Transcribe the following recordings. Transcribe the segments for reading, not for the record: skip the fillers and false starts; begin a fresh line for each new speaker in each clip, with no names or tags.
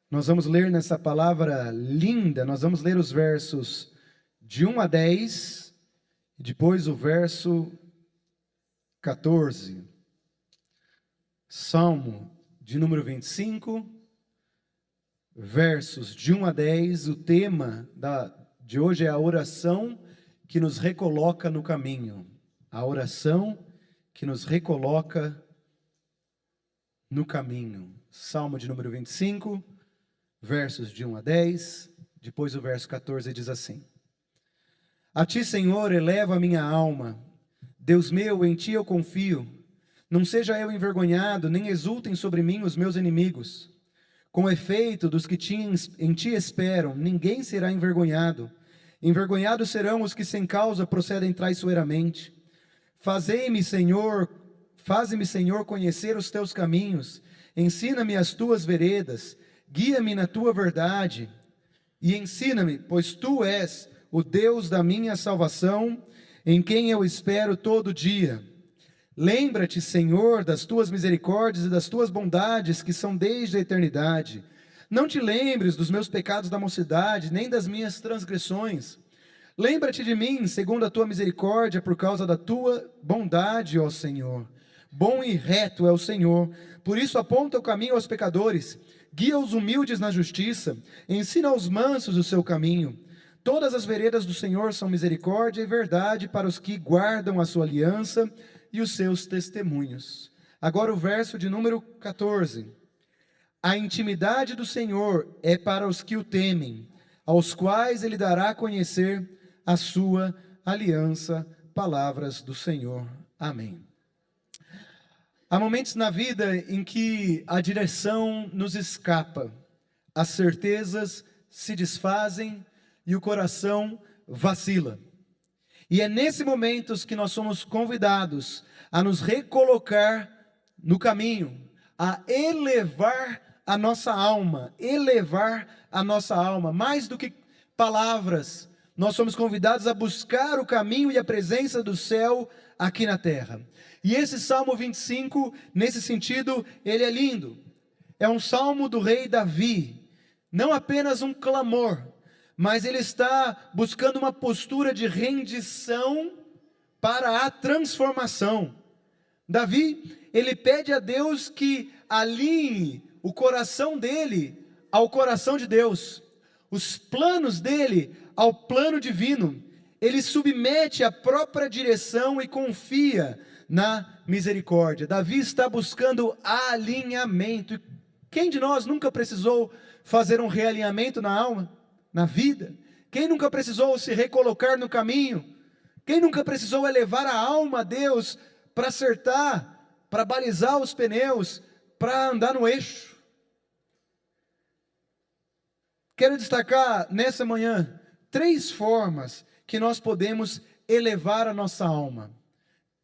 Nós vamos ler nessa palavra linda, nós vamos ler os versos de 1 a 10, e depois o verso 14. Salmo de número 25, versos de 1 a 10. O tema de hoje é a oração que nos recoloca no caminho. A oração que nos recoloca no caminho. Salmo de número 25, versos de 1 a 10, depois o verso 14 diz assim: A ti, Senhor, elevo a minha alma, Deus meu, em ti eu confio. Não seja eu envergonhado, nem exultem sobre mim os meus inimigos. Com efeito, dos que em ti esperam, ninguém será envergonhado. Envergonhados serão os que sem causa procedem traiçoeiramente. Faze-me, Senhor, conhecer os teus caminhos, ensina-me as tuas veredas, guia-me na tua verdade, e ensina-me, pois tu és o Deus da minha salvação, em quem eu espero todo dia. Lembra-te, Senhor, das tuas misericórdias e das tuas bondades, que são desde a eternidade. Não te lembres dos meus pecados da mocidade, nem das minhas transgressões. Lembra-te de mim, segundo a tua misericórdia, por causa da tua bondade, ó Senhor. Bom e reto é o Senhor, por isso aponta o caminho aos pecadores, guia os humildes na justiça, ensina aos mansos o seu caminho. Todas as veredas do Senhor são misericórdia e verdade para os que guardam a sua aliança e os seus testemunhos. Agora o verso de número 14. A intimidade do Senhor é para os que o temem, aos quais ele dará a conhecer a sua aliança. Palavras do Senhor. Amém. Há momentos na vida em que a direção nos escapa, as certezas se desfazem e o coração vacila. E é nesses momentos que nós somos convidados a nos recolocar no caminho, a elevar a nossa alma, mais do que palavras. Nós somos convidados a buscar o caminho e a presença do céu aqui na terra. E esse Salmo 25, nesse sentido, ele é lindo. É um salmo do rei Davi, não apenas um clamor, mas ele está buscando uma postura de rendição para a transformação. Davi, ele pede a Deus que alinhe o coração dele ao coração de Deus, os planos dele ao plano divino. Ele submete a própria direção e confia na misericórdia. Davi está buscando alinhamento. Quem de nós nunca precisou fazer um realinhamento na alma, na vida? Quem nunca precisou se recolocar no caminho? Quem nunca precisou elevar a alma a Deus para acertar, para balizar os pneus, para andar no eixo? Quero destacar nessa manhã 3 formas que nós podemos elevar a nossa alma.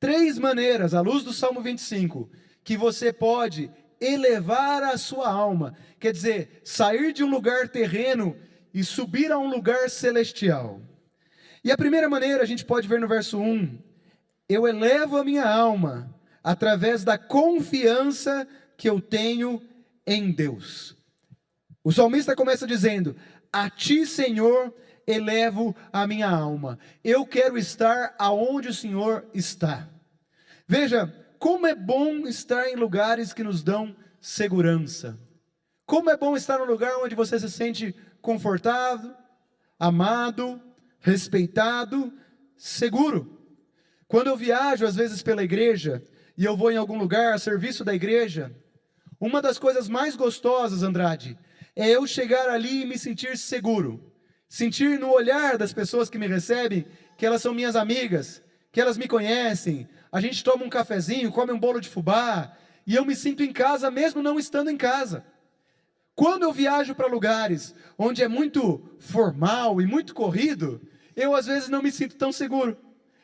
3 maneiras, à luz do Salmo 25, que você pode elevar a sua alma. Quer dizer, sair de um lugar terreno e subir a um lugar celestial. E a primeira maneira a gente pode ver no verso 1. Eu elevo a minha alma através da confiança que eu tenho em Deus. O salmista começa dizendo: a ti, Senhor, elevo a minha alma. Eu quero estar aonde o Senhor está. Veja, como é bom estar em lugares que nos dão segurança. Como é bom estar num lugar onde você se sente confortável, amado, respeitado, seguro. Quando eu viajo, às vezes, pela igreja, e eu vou em algum lugar a serviço da igreja, uma das coisas mais gostosas, Andrade, é eu chegar ali e me sentir seguro. Sentir no olhar das pessoas que me recebem, que elas são minhas amigas, que elas me conhecem. A gente toma um cafezinho, come um bolo de fubá, e eu me sinto em casa mesmo não estando em casa. Quando eu viajo para lugares onde é muito formal e muito corrido, eu às vezes não me sinto tão seguro.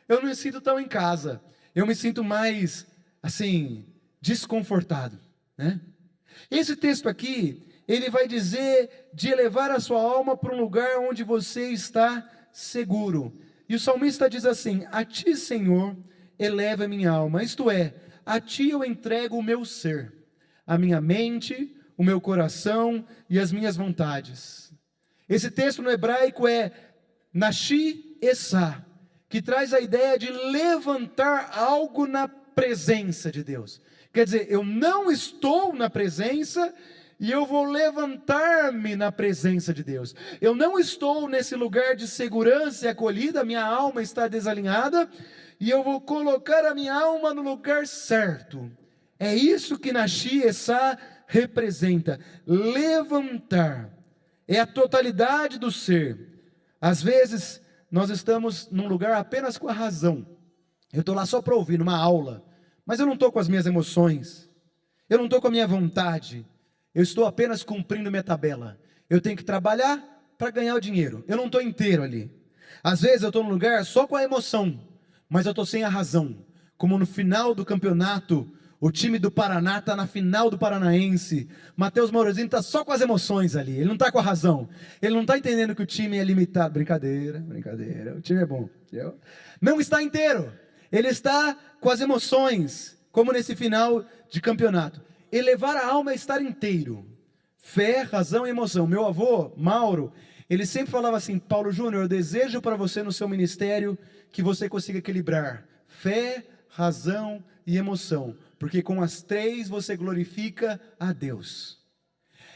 Eu não me sinto tão em casa. Eu me sinto mais, assim, desconfortado, né? Esse texto aqui, ele vai dizer de elevar a sua alma para um lugar onde você está seguro. E o salmista diz assim: a ti, Senhor, eleva a minha alma. Isto é, a ti eu entrego o meu ser, a minha mente, o meu coração e as minhas vontades. Esse texto no hebraico é Nashi Esá, que traz a ideia de levantar algo na presença de Deus. Quer dizer, eu não estou na presença e eu vou levantar-me na presença de Deus. Eu não estou nesse lugar de segurança e acolhida, minha alma está desalinhada, e eu vou colocar a minha alma no lugar certo. É isso que Nashi Esá representa, levantar. É a totalidade do ser. Às vezes, nós estamos num lugar apenas com a razão. Eu estou lá só para ouvir, numa aula, mas eu não estou com as minhas emoções, eu não estou com a minha vontade, eu estou apenas cumprindo minha tabela. Eu tenho que trabalhar para ganhar o dinheiro, eu não estou inteiro ali. Às vezes eu estou num lugar só com a emoção, mas eu estou sem a razão, como no final do campeonato, o time do Paraná está na final do Paranaense, Matheus Morozinho está só com as emoções ali, ele não está com a razão, ele não está entendendo que o time é limitado, brincadeira, o time é bom, entendeu? Não está inteiro, ele está com as emoções, como nesse final de campeonato. Elevar a alma é estar inteiro, fé, razão e emoção. Meu avô, Mauro, ele sempre falava assim: Paulo Júnior, eu desejo para você no seu ministério que você consiga equilibrar fé, razão e emoção, porque com as três você glorifica a Deus.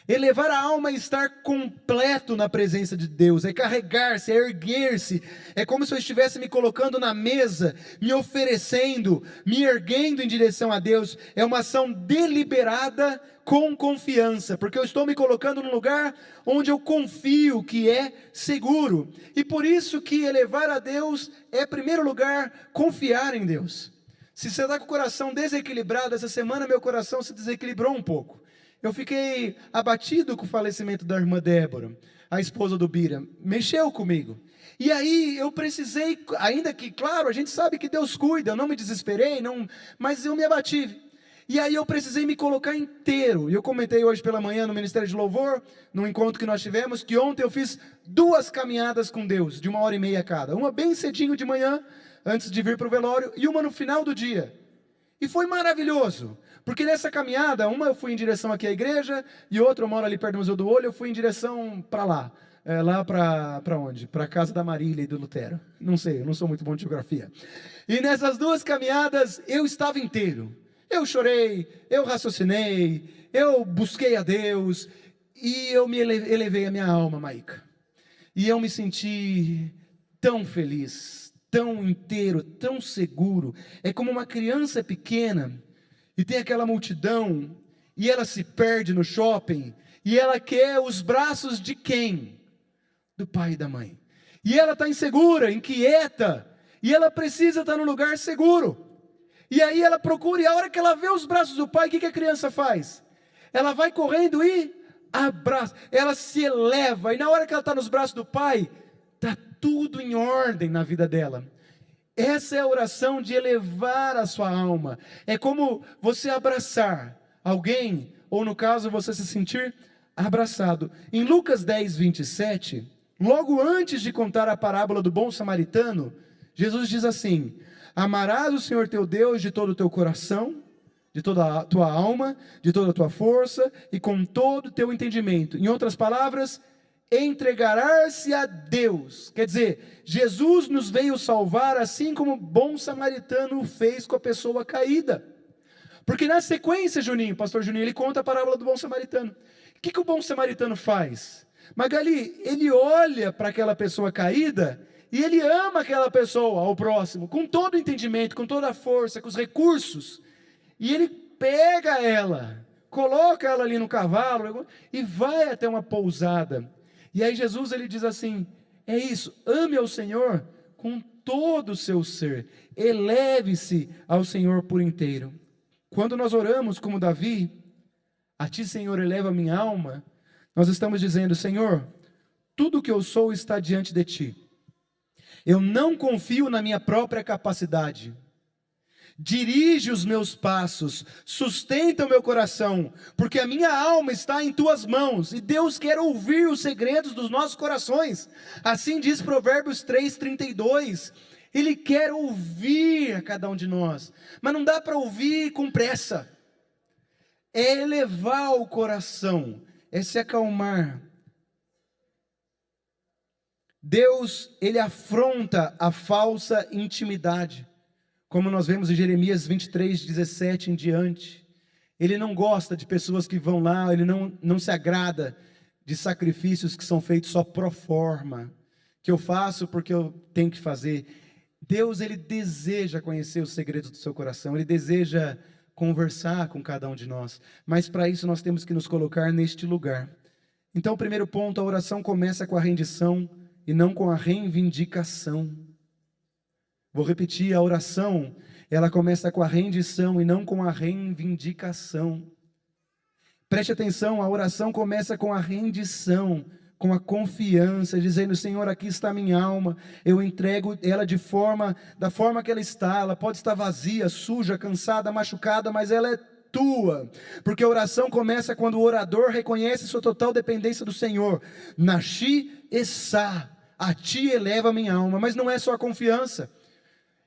Elevar a alma é estar completo na presença de Deus, é carregar-se, é erguer-se, é como se eu estivesse me colocando na mesa, me oferecendo, me erguendo em direção a Deus. É uma ação deliberada com confiança, porque eu estou me colocando num lugar onde eu confio que é seguro, e por isso que elevar a Deus é, em primeiro lugar, confiar em Deus. Se você está com o coração desequilibrado, essa semana meu coração se desequilibrou um pouco. Eu fiquei abatido com o falecimento da irmã Débora, a esposa do Bira, mexeu comigo. E aí eu precisei, ainda que, claro, a gente sabe que Deus cuida, eu não me desesperei, mas eu me abati. E aí eu precisei me colocar inteiro. E eu comentei hoje pela manhã no Ministério de Louvor, no encontro que nós tivemos, que ontem eu fiz 2 caminhadas com Deus, de 1h30 cada. Uma bem cedinho de manhã, antes de vir para o velório, e uma no final do dia. E foi maravilhoso, porque nessa caminhada, uma eu fui em direção aqui à igreja, e outra, eu moro ali perto do Museu do Olho, eu fui em direção para lá. Lá para onde? Para a casa da Marília e do Lutero. Não sei, eu não sou muito bom de geografia. E nessas 2 caminhadas, eu estava inteiro. Eu chorei, eu raciocinei, eu busquei a Deus, e eu me elevei a minha alma, Maíca. E eu me senti tão feliz, tão inteiro, tão seguro. É como uma criança pequena, e tem aquela multidão, e ela se perde no shopping, e ela quer os braços de quem? Do pai e da mãe. E ela está insegura, inquieta, e ela precisa estar num lugar seguro. E aí ela procura, e a hora que ela vê os braços do pai, o que a criança faz? Ela vai correndo e abraça, ela se eleva, e na hora que ela está nos braços do pai, está tudo em ordem na vida dela. Essa é a oração de elevar a sua alma. É como você abraçar alguém, ou no caso você se sentir abraçado. Em Lucas 10, 27, logo antes de contar a parábola do bom samaritano, Jesus diz assim: amarás o Senhor teu Deus de todo o teu coração, de toda a tua alma, de toda a tua força e com todo o teu entendimento. Em outras palavras, entregarás-se a Deus. Quer dizer, Jesus nos veio salvar assim como o bom samaritano o fez com a pessoa caída. Porque na sequência, Juninho, pastor Juninho, ele conta a parábola do bom samaritano. O que o bom samaritano faz? Magali, ele olha para aquela pessoa caída e ele ama aquela pessoa, ao próximo, com todo o entendimento, com toda a força, com os recursos. E ele pega ela, coloca ela ali no cavalo e vai até uma pousada. E aí Jesus ele diz assim: é isso, ame ao Senhor com todo o seu ser, eleve-se ao Senhor por inteiro. Quando nós oramos como Davi, a ti Senhor eleva a minha alma, nós estamos dizendo: Senhor, tudo que eu sou está diante de ti. Eu não confio na minha própria capacidade. Dirige os meus passos, sustenta o meu coração, porque a minha alma está em tuas mãos, e Deus quer ouvir os segredos dos nossos corações. Assim diz Provérbios 3:32. Ele quer ouvir a cada um de nós, mas não dá para ouvir com pressa. é elevar o coração, é se acalmar. Deus, ele afronta a falsa intimidade, como nós vemos em Jeremias 23:17 em diante. Ele não gosta de pessoas que vão lá, ele não se agrada de sacrifícios que são feitos só pro forma, que eu faço porque eu tenho que fazer. Deus, ele deseja conhecer os segredos do seu coração, ele deseja conversar com cada um de nós, mas para isso nós temos que nos colocar neste lugar. Então, o primeiro ponto, a oração começa com a rendição e não com a reivindicação. Vou repetir, a oração, ela começa com a rendição e não com a reivindicação. Preste atenção, a oração começa com a rendição, com a confiança, dizendo: Senhor, aqui está a minha alma, eu entrego ela da forma que ela está. Ela pode estar vazia, suja, cansada, machucada, mas ela é tua, porque a oração começa quando o orador reconhece sua total dependência do Senhor. Nashi Essá, a ti eleva a minha alma. Mas não é só a confiança,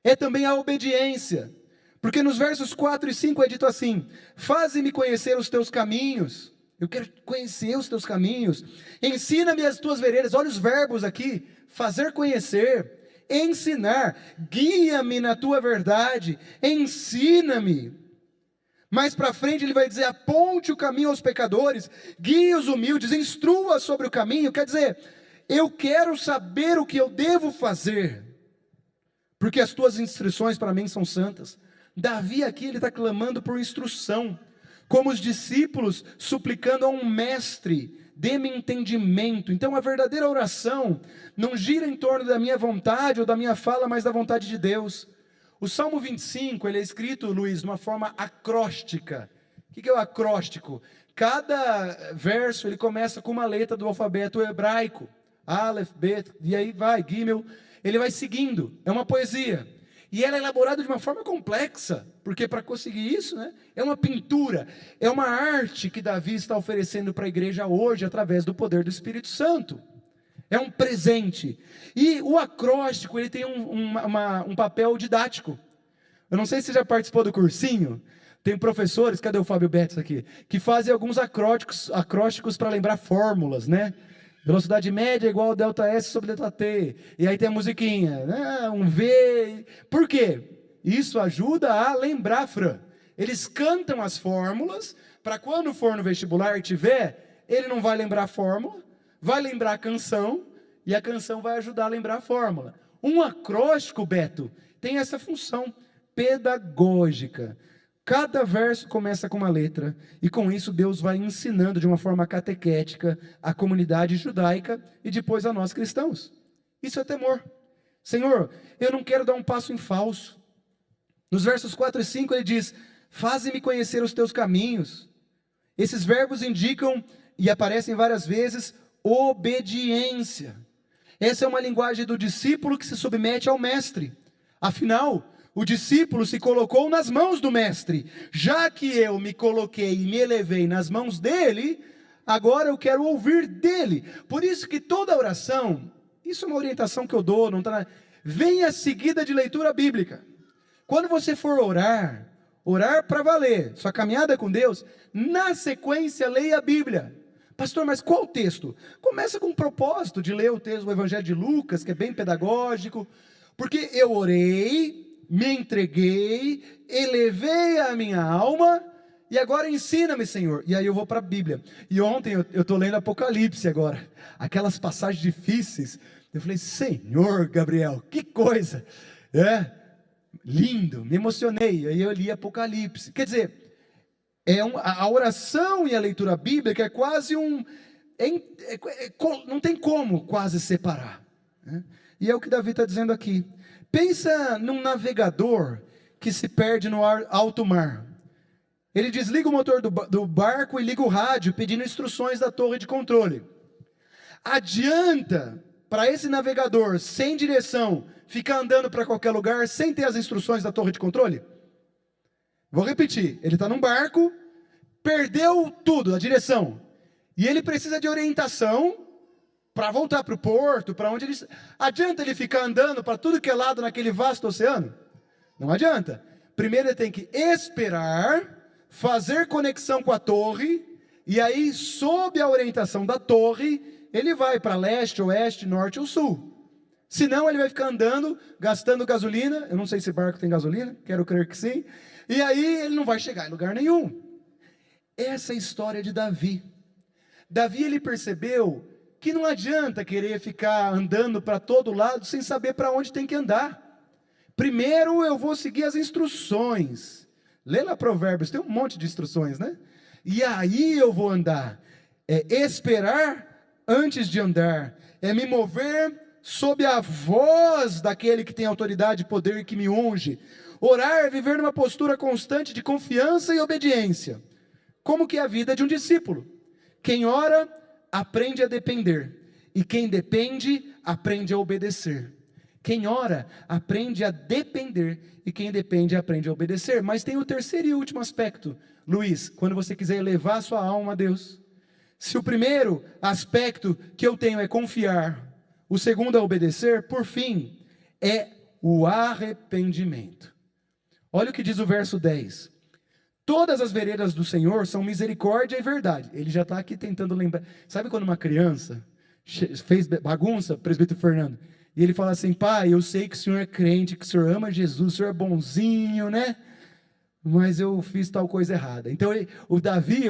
é também a obediência, porque nos versos 4 e 5 é dito assim: faze-me conhecer os teus caminhos. Eu quero conhecer os teus caminhos, ensina-me as tuas veredas. Olha os verbos aqui: fazer conhecer, ensinar, guia-me na tua verdade, ensina-me. Mais para frente ele vai dizer: aponte o caminho aos pecadores, guie os humildes, instrua sobre o caminho. Quer dizer, eu quero saber o que eu devo fazer, porque as tuas instruções para mim são santas. Davi aqui, ele está clamando por instrução, como os discípulos suplicando a um mestre: dê-me entendimento. Então a verdadeira oração não gira em torno da minha vontade ou da minha fala, mas da vontade de Deus. O Salmo 25, ele é escrito, Luiz, de uma forma acróstica. O que é o acróstico? Cada verso, ele começa com uma letra do alfabeto hebraico, Aleph, Bet, e aí vai, Gimel, ele vai seguindo, é uma poesia. E ela é elaborada de uma forma complexa, porque para conseguir isso, né, é uma pintura, é uma arte que Davi está oferecendo para a igreja hoje, através do poder do Espírito Santo. É um presente. E o acróstico, ele tem um papel didático. Eu não sei se você já participou do cursinho. Tem professores, cadê o Fábio Betts aqui, que fazem alguns acrósticos para lembrar fórmulas, né? Velocidade média é igual a delta S sobre delta T. E aí tem a musiquinha, né? Um V. Por quê? Isso ajuda a lembrar, Fran. Eles cantam as fórmulas, para quando for no vestibular e tiver, ele não vai lembrar a fórmula, vai lembrar a canção, e a canção vai ajudar a lembrar a fórmula. Um acróstico, Beto, tem essa função pedagógica. Cada verso começa com uma letra, e com isso Deus vai ensinando de uma forma catequética a comunidade judaica e depois a nós cristãos. Isso é temor. Senhor, eu não quero dar um passo em falso. Nos versos 4 e 5 ele diz: faze-me conhecer os teus caminhos. Esses verbos indicam, e aparecem várias vezes, obediência. Essa é uma linguagem do discípulo que se submete ao mestre. Afinal, o discípulo se colocou nas mãos do mestre. Já que eu me coloquei e me elevei nas mãos dele, agora eu quero ouvir dele. Por isso que toda oração, isso é uma orientação que eu dou, não tá, venha seguida de leitura bíblica. Quando você for orar para valer, sua caminhada com Deus, na sequência leia a Bíblia. Pastor, mas qual texto? Começa com o propósito de ler o texto do Evangelho de Lucas, que é bem pedagógico, porque eu orei, me entreguei, elevei a minha alma, e agora ensina-me, Senhor. E aí eu vou para a Bíblia. E ontem eu estou lendo Apocalipse agora, aquelas passagens difíceis. Eu falei: Senhor, Gabriel, que coisa, lindo, me emocionei. Aí eu li Apocalipse. Quer dizer, a oração e a leitura bíblica é quase não tem como quase separar, né? E é o que Davi está dizendo aqui. Pensa num navegador que se perde no alto mar. Ele desliga o motor do barco e liga o rádio, pedindo instruções da torre de controle. Adianta para esse navegador, sem direção, ficar andando para qualquer lugar, sem ter as instruções da torre de controle? Vou repetir, ele está num barco, perdeu tudo, a direção, e ele precisa de orientação para voltar para o porto, para onde ele... Adianta ele ficar andando para tudo que é lado naquele vasto oceano? Não adianta. Primeiro ele tem que esperar fazer conexão com a torre, e aí, sob a orientação da torre, ele vai para leste, oeste, norte ou sul. Senão ele vai ficar andando, gastando gasolina. Eu não sei se barco tem gasolina, quero crer que sim. E aí ele não vai chegar em lugar nenhum. Essa é a história de Davi. Davi, ele percebeu que não adianta querer ficar andando para todo lado sem saber para onde tem que andar. Primeiro eu vou seguir as instruções. Lê lá Provérbios, tem um monte de instruções, né? E aí eu vou andar. É esperar antes de andar. É me mover sob a voz daquele que tem autoridade, poder e que me unge. Orar é viver numa postura constante de confiança e obediência. Como que é a vida de um discípulo? Quem ora, aprende a depender. E quem depende, aprende a obedecer. Quem ora, aprende a depender. E quem depende, aprende a obedecer. Mas tem o terceiro e último aspecto, Luiz, quando você quiser elevar a sua alma a Deus. Se o primeiro aspecto que eu tenho é confiar, o segundo é obedecer, por fim, é o arrependimento. Olha o que diz o verso 10. Todas as veredas do Senhor são misericórdia e verdade. Ele já está aqui tentando lembrar. Sabe quando uma criança fez bagunça, presbítero Fernando, e ele fala assim: pai, eu sei que o senhor é crente, que o senhor ama Jesus, o senhor é bonzinho, né? Mas eu fiz tal coisa errada. Então o Davi,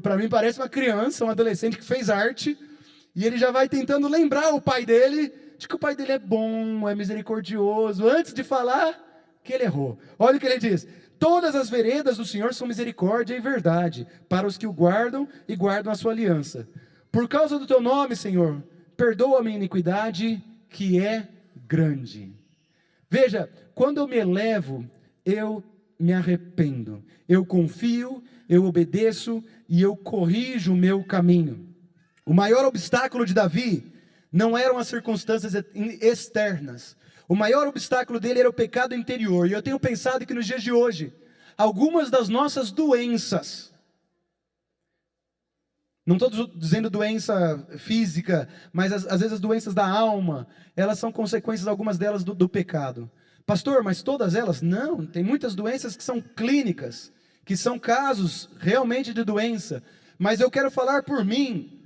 para mim parece uma criança, um adolescente que fez arte, e ele já vai tentando lembrar o pai dele, de que o pai dele é bom, é misericordioso, antes de falar que ele errou. Olha o que ele diz: todas as veredas do Senhor são misericórdia e verdade, para os que o guardam e guardam a sua aliança. Por causa do teu nome, Senhor, perdoa a minha iniquidade, que é grande. Veja, quando eu me elevo, eu me arrependo, eu confio, eu obedeço e eu corrijo o meu caminho. O maior obstáculo de Davi não eram as circunstâncias externas. O maior obstáculo dele era o pecado interior. E eu tenho pensado que nos dias de hoje, algumas das nossas doenças, não estou dizendo doença física, mas às vezes as doenças da alma, elas são consequências, algumas delas, do pecado. Pastor, mas todas elas? Não, tem muitas doenças que são clínicas, que são casos realmente de doença. Mas eu quero falar por mim.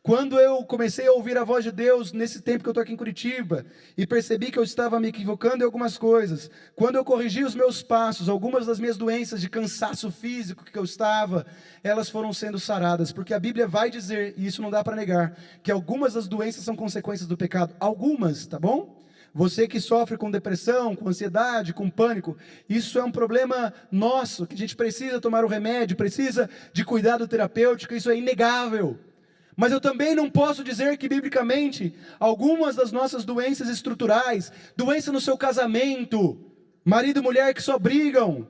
Quando eu comecei a ouvir a voz de Deus, nesse tempo que eu estou aqui em Curitiba, e percebi que eu estava me equivocando em algumas coisas, quando eu corrigi os meus passos, algumas das minhas doenças de cansaço físico que eu estava, elas foram sendo saradas, porque a Bíblia vai dizer, e isso não dá para negar, que algumas das doenças são consequências do pecado, algumas, tá bom? Você que sofre com depressão, com ansiedade, com pânico, isso é um problema nosso, que a gente precisa tomar o remédio, precisa de cuidado terapêutico, isso é inegável. Mas eu também não posso dizer que, biblicamente, algumas das nossas doenças estruturais, doença no seu casamento, marido e mulher que só brigam,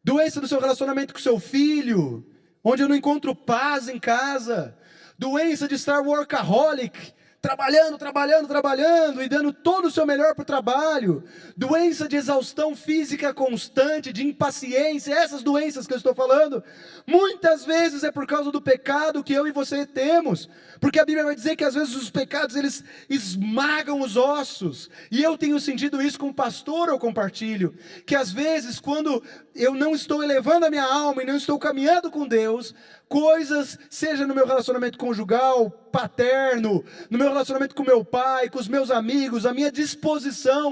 doença no seu relacionamento com seu filho, onde eu não encontro paz em casa, doença de estar workaholic, trabalhando e dando todo o seu melhor para o trabalho, doença de exaustão física constante, de impaciência, essas doenças que eu estou falando, muitas vezes é por causa do pecado que eu e você temos, porque a Bíblia vai dizer que às vezes os pecados eles esmagam os ossos, e eu tenho sentido isso como pastor, eu compartilho, que às vezes quando eu não estou elevando a minha alma e não estou caminhando com Deus, coisas, seja no meu relacionamento conjugal, paterno, no meu relacionamento com meu pai, com os meus amigos, a minha disposição,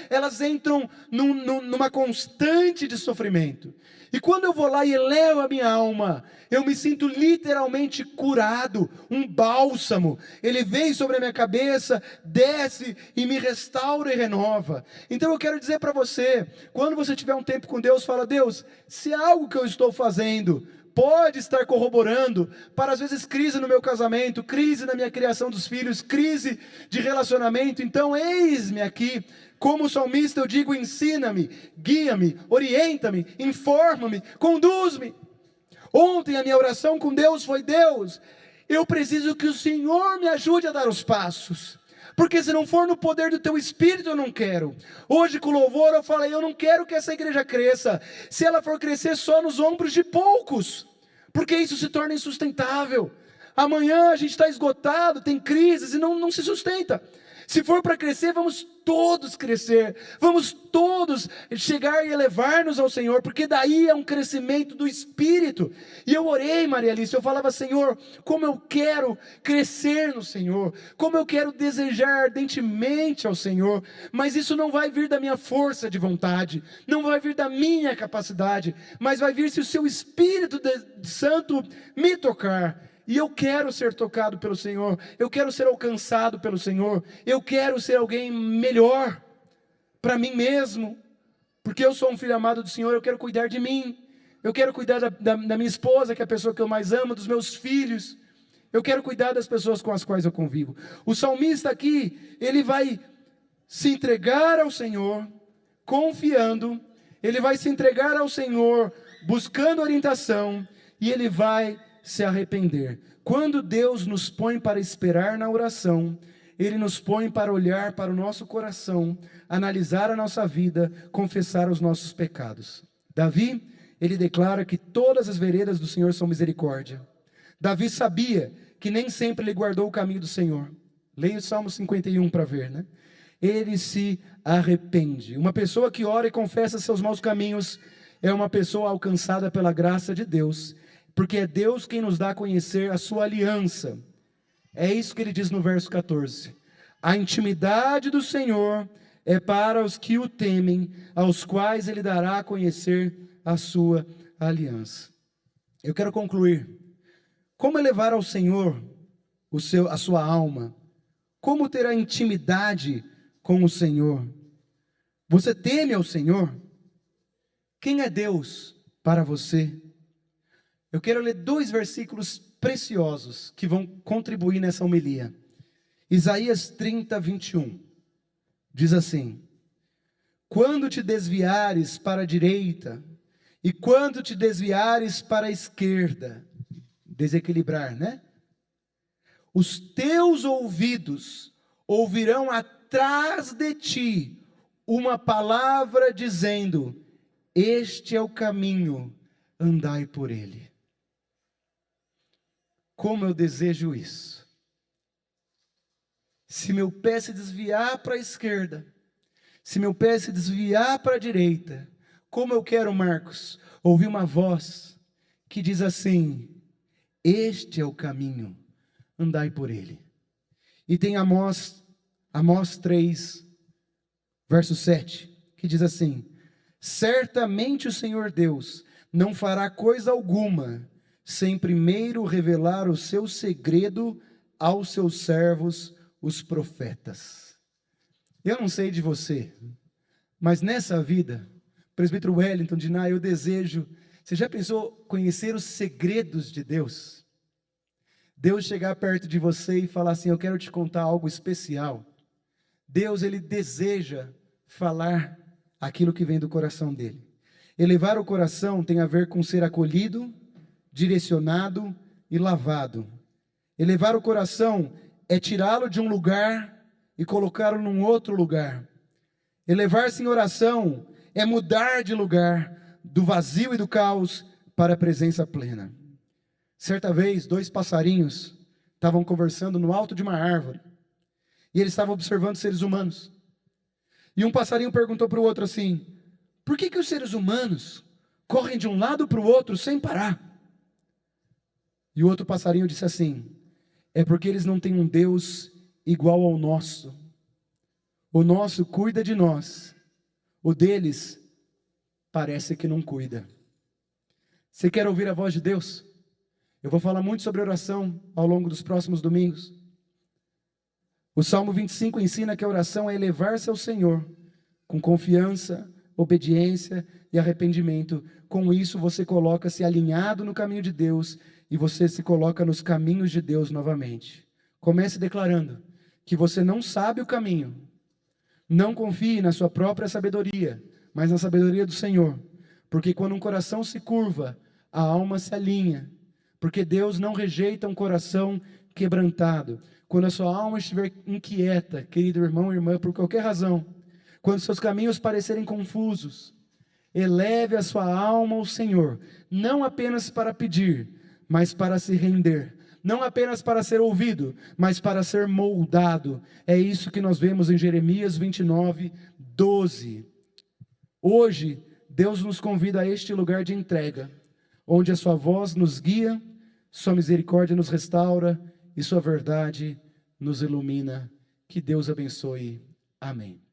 elas entram numa constante de sofrimento. E quando eu vou lá e elevo a minha alma, eu me sinto literalmente curado, um bálsamo. Ele vem sobre a minha cabeça, desce e me restaura e renova. Então eu quero dizer para você, quando você tiver um tempo com Deus, fala: Deus, se há algo que eu estou fazendo pode estar corroborando para às vezes crise no meu casamento, crise na minha criação dos filhos, crise de relacionamento, então eis-me aqui. Como salmista eu digo: ensina-me, guia-me, orienta-me, informa-me, conduz-me. Ontem a minha oração com Deus foi: Deus, eu preciso que o Senhor me ajude a dar os passos, porque se não for no poder do teu Espírito eu não quero. Hoje com o louvor eu falei: eu não quero que essa igreja cresça, se ela for crescer só nos ombros de poucos, porque isso se torna insustentável. Amanhã a gente está esgotado, tem crises e não se sustenta. Se for para crescer, vamos todos crescer, vamos todos chegar e elevar-nos ao Senhor, porque daí é um crescimento do Espírito. E eu orei, Maria Alice, eu falava: Senhor, como eu quero crescer no Senhor, como eu quero desejar ardentemente ao Senhor, mas isso não vai vir da minha força de vontade, não vai vir da minha capacidade, mas vai vir se o seu Espírito Santo me tocar. E eu quero ser tocado pelo Senhor, eu quero ser alcançado pelo Senhor, eu quero ser alguém melhor para mim mesmo, porque eu sou um filho amado do Senhor. Eu quero cuidar de mim, eu quero cuidar da minha esposa, que é a pessoa que eu mais amo, dos meus filhos, eu quero cuidar das pessoas com as quais eu convivo. O salmista aqui, ele vai se entregar ao Senhor, confiando, ele vai se entregar ao Senhor, buscando orientação, e ele vai se arrepender. Quando Deus nos põe para esperar na oração, Ele nos põe para olhar para o nosso coração, analisar a nossa vida, confessar os nossos pecados. Davi, ele declara que todas as veredas do Senhor são misericórdia. Davi sabia que nem sempre ele guardou o caminho do Senhor. Leia o Salmo 51 para ver, né? Ele se arrepende. Uma pessoa que ora e confessa seus maus caminhos é uma pessoa alcançada pela graça de Deus, porque é Deus quem nos dá a conhecer a sua aliança. É isso que ele diz no verso 14. A intimidade do Senhor é para os que o temem, aos quais ele dará a conhecer a sua aliança. Eu quero concluir. Como elevar ao Senhor a sua alma? Como ter a intimidade com o Senhor? Você teme ao Senhor? Quem é Deus para você? Eu quero ler 2 versículos preciosos que vão contribuir nessa homilia. Isaías 30, 21. Diz assim: quando te desviares para a direita, e quando te desviares para a esquerda, desequilibrar, né? Os teus ouvidos ouvirão atrás de ti uma palavra dizendo: este é o caminho, andai por ele. Como eu desejo isso. Se meu pé se desviar para a esquerda, se meu pé se desviar para a direita, como eu quero, Marcos, ouvir uma voz que diz assim: este é o caminho, andai por ele. E tem Amós 3, verso 7, que diz assim: certamente o Senhor Deus não fará coisa alguma sem primeiro revelar o seu segredo aos seus servos, os profetas. Eu não sei de você, mas nessa vida, presbítero Wellington, Diná, eu desejo, você já pensou conhecer os segredos de Deus? Deus chegar perto de você e falar assim: eu quero te contar algo especial. Deus, ele deseja falar aquilo que vem do coração dele. Elevar o coração tem a ver com ser acolhido, direcionado e lavado. Elevar o coração é tirá-lo de um lugar e colocá-lo num outro lugar. Elevar-se em oração é mudar de lugar, do vazio e do caos para a presença plena. Certa vez, 2 passarinhos estavam conversando no alto de uma árvore, e eles estavam observando seres humanos. E um passarinho perguntou para o outro assim: por que os seres humanos correm de um lado para o outro sem parar? E o outro passarinho disse assim: é porque eles não têm um Deus igual ao nosso. O nosso cuida de nós, o deles parece que não cuida. Você quer ouvir a voz de Deus? Eu vou falar muito sobre oração ao longo dos próximos domingos. O Salmo 25 ensina que a oração é elevar-se ao Senhor com confiança, obediência e arrependimento. Com isso você coloca-se alinhado no caminho de Deus e você se coloca nos caminhos de Deus novamente. Comece declarando que você não sabe o caminho. Não confie na sua própria sabedoria, mas na sabedoria do Senhor. Porque quando um coração se curva, a alma se alinha. Porque Deus não rejeita um coração quebrantado. Quando a sua alma estiver inquieta, querido irmão e irmã, por qualquer razão, quando seus caminhos parecerem confusos, eleve a sua alma ao Senhor, não apenas para pedir, mas para se render, não apenas para ser ouvido, mas para ser moldado. É isso que nós vemos em Jeremias 29, 12. Hoje, Deus nos convida a este lugar de entrega, onde a sua voz nos guia, sua misericórdia nos restaura e sua verdade nos ilumina. Que Deus abençoe. Amém.